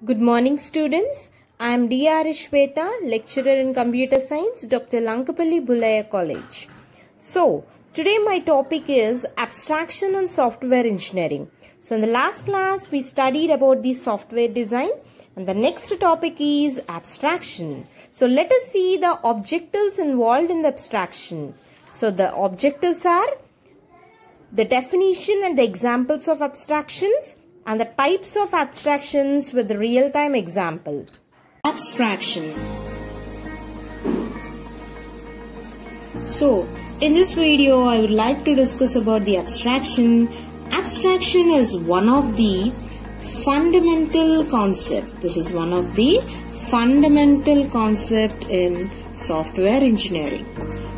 Good morning, students. I am D.R. Ishweta, lecturer in computer science, Dr. Lankapalli Bullaya College. So, today my topic is abstraction and software engineering. So, in the last class, we studied about the software design, and the next topic is abstraction. So, let us see the objectives involved in the abstraction. So, the objectives are the definition and the examples of abstractions, and the types of abstractions with the real-time example. Abstraction. So, in this video, I would like to discuss about the abstraction. Abstraction is one of the fundamental concepts. This is one of the fundamental concepts in software engineering.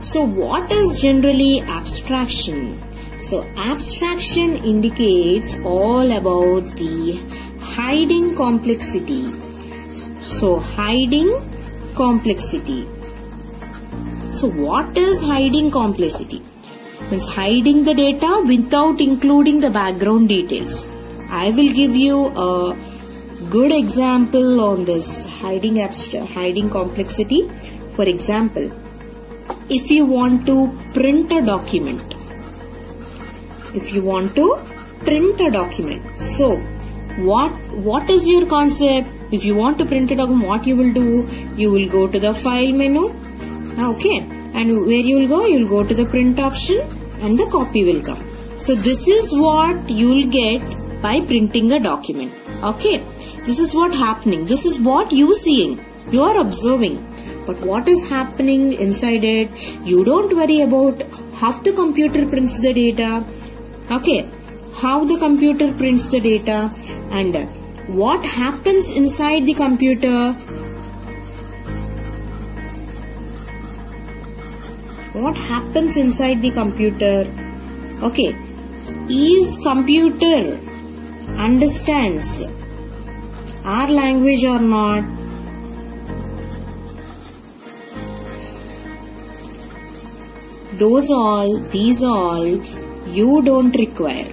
So, what is generally abstraction? So, abstraction indicates all about the hiding complexity. So, hiding complexity. So, what is hiding complexity? Means hiding the data without including the background details. I will give you a good example on this hiding complexity. For example, if you want to print a document. So, what is your concept? If you want to print a document, what you will do? You will go to the file menu. Okay. And where you will go? You will go to the print option and the copy will come. So, this is what you will get by printing a document. Okay. This is what happening. This is what you seeing. You are observing. But what is happening inside it? You don't worry about how the computer prints the data. Okay, how the computer prints the data and what happens inside the computer. What happens inside the computer? Okay, is computer understands our language or not? These all you don't require.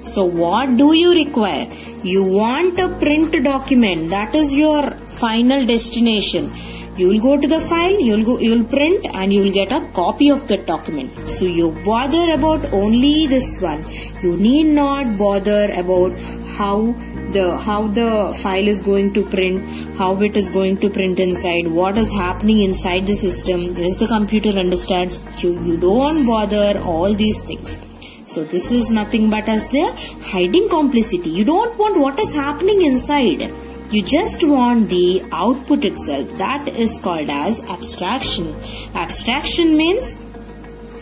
So what do you require? You want a print document. That is your final destination. You will go to the file, you will print and you will get a copy of the document. So you bother about only this one. You need not bother about how the file is going to print, how it is going to print inside, what is happening inside the system. Yes, the computer understands. You don't bother all these things. So this is nothing but as the hiding complexity. You don't want what is happening inside. You just want the output itself. That is called as abstraction. Abstraction means,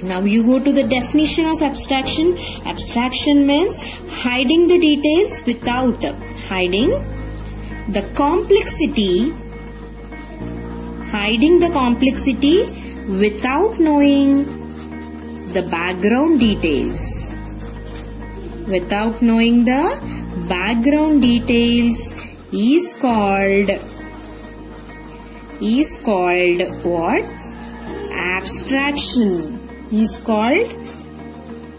now you go to the definition of abstraction. Abstraction means hiding the details without hiding the complexity. Hiding the complexity without knowing the background details. Without knowing the background details is called what? Abstraction. Is called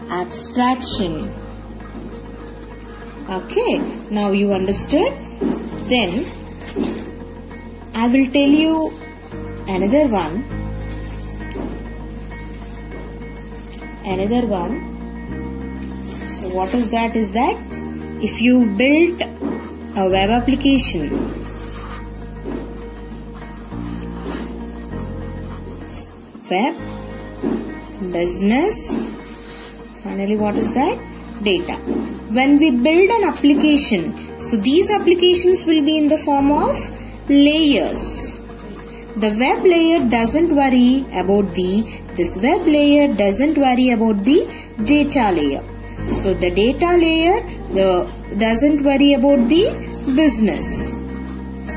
abstraction. Okay, now you understood. Then I will tell you another one. So what is that? Is that if you build a web application, web, business, finally what is that? Data. When we build an application, so these applications will be in the form of layers. The web layer doesn't worry about this web layer doesn't worry about the data layer. So the data layer doesn't worry about the business.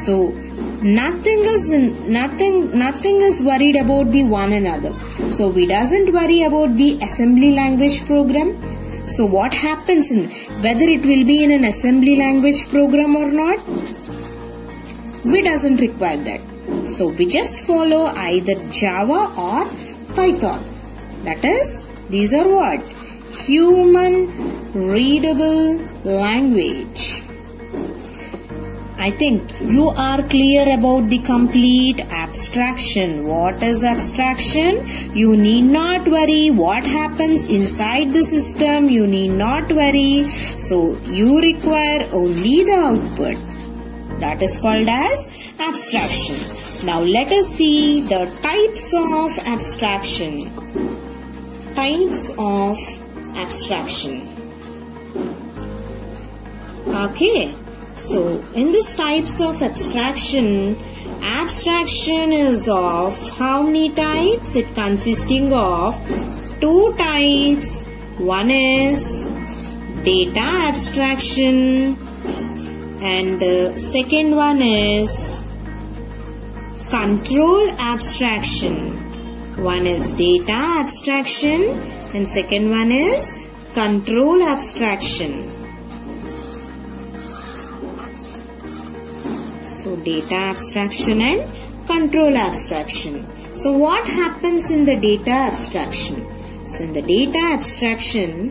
So nothing is worried about the one another. So we doesn't worry about the assembly language program. So what happens whether it will be in an assembly language program or not? We doesn't require that. So we just follow either Java or Python. That is, these are what? Human readable language. I think you are clear about the complete abstraction. What is abstraction? You need not worry what happens inside the system. You need not worry. So you require only the output. That is called as abstraction. Now let us see the types of abstraction. Types of abstraction. Okay. So, in this types of abstraction is of how many types? It consisting of 2 types. One is data abstraction and the second one is control abstraction. One is data abstraction and second one is control abstraction. So data abstraction and control abstraction. So what happens in the data abstraction? So in the data abstraction,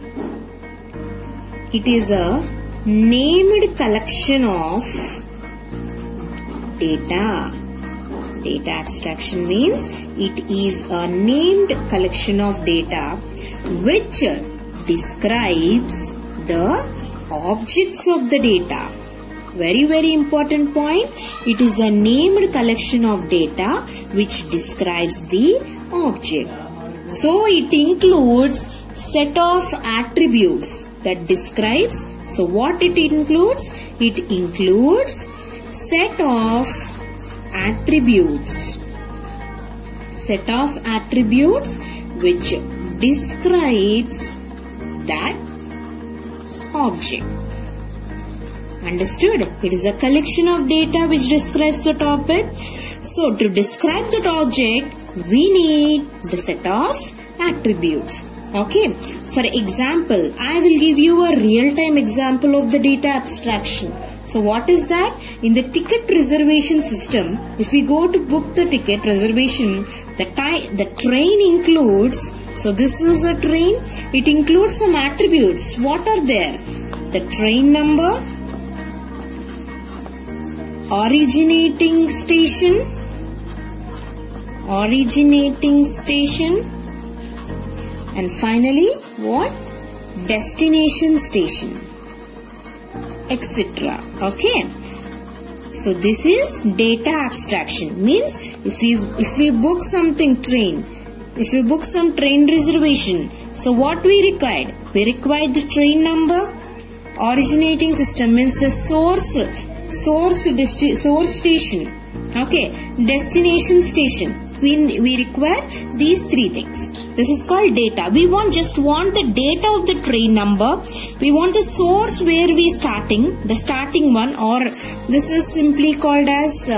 it is a named collection of data. Data abstraction means it is a named collection of data which describes the objects of the data. Very important point. It is a named collection of data which describes the object. So it includes set of attributes that describes. So what it includes? It includes set of attributes. Set of attributes which describes that object. Understood? It is a collection of data which describes the topic. So to describe that object, we need the set of attributes. Okay. For example, I will give you a real-time example of the data abstraction. So what is that? In the ticket reservation system, if we go to book the ticket reservation, the train includes, so this is a train, it includes some attributes. What are there? The train number, originating station, and finally what? Destination station, etc. Okay. So this is data abstraction. Means if we book something train, if we book some train reservation, so what we required? We required the train number, originating system means the source station. Okay, destination station. We require these 3 things. This is called data. We just want the data of the train number. We want the source where we starting, the starting one, or this is simply called as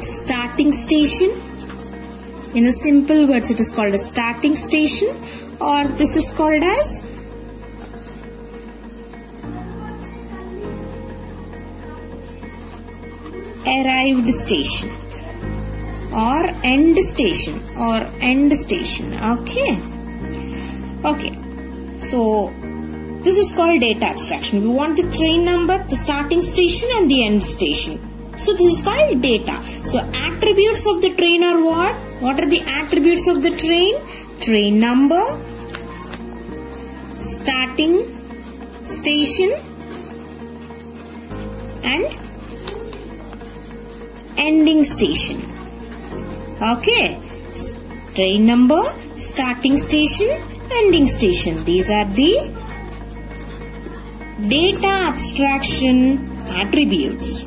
starting station. In a simple words, it is called a starting station, or this is called as arrived station or end station Okay. So this is called data abstraction. We want the train number, the starting station and the end station. So this is called data. So attributes of the train are what? What are the attributes of the train? Train number, starting station and ending station. Okay. Train number, starting station, ending station. These are the data abstraction attributes.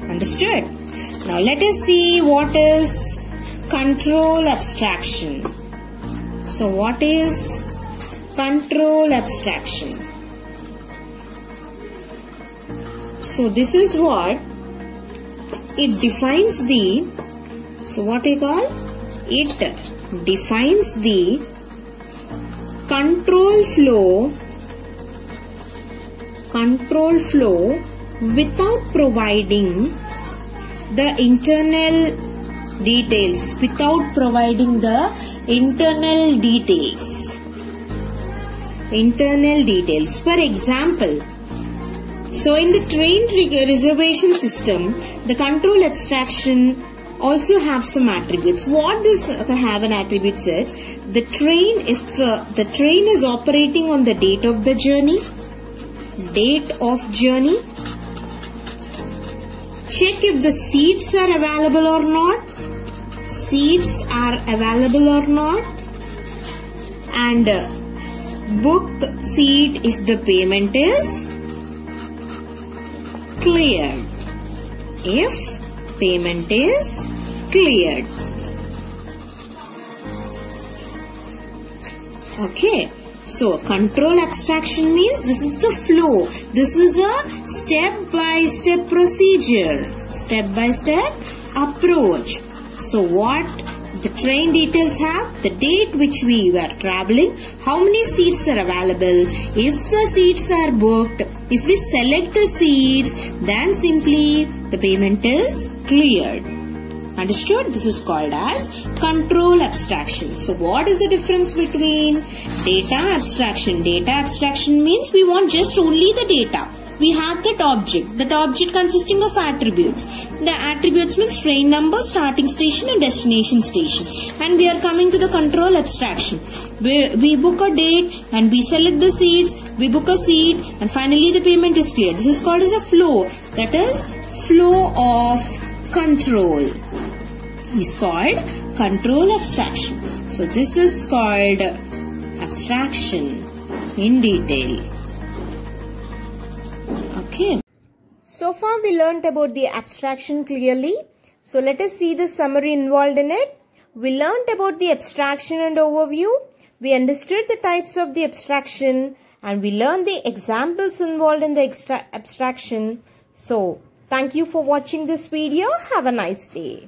Understood? Now let us see what is control abstraction. So what is control abstraction? So this is what it defines the, so what we call? It defines the control flow without providing the internal details, For example, So in the train reservation system, the control abstraction also have some attributes. What this have an attribute says, the train, if the train is operating on the date of the journey, check if the seats are available or not, and book seat if the payment is cleared. If payment is cleared. Okay. So control abstraction means this is the flow. This is a step-by-step procedure. Step-by-step approach. So what the train details have? The date which we were traveling, how many seats are available, if the seats are booked, if we select the seats, then simply the payment is cleared. Understood? This is called as control abstraction. So what is the difference between data abstraction? Data abstraction means we want just only the data. We have that object consisting of attributes. The attributes means train number, starting station and destination station. And we are coming to the control abstraction. We book a date and we select the seats, we book a seat and finally the payment is cleared. This is called as a flow. That is flow of control. Is called control abstraction. So this is called abstraction in detail. Okay. So far we learnt about the abstraction clearly. So let us see the summary involved in it. We learnt about the abstraction and overview. We understood the types of the abstraction and we learned the examples involved in the abstraction. So thank you for watching this video. Have a nice day.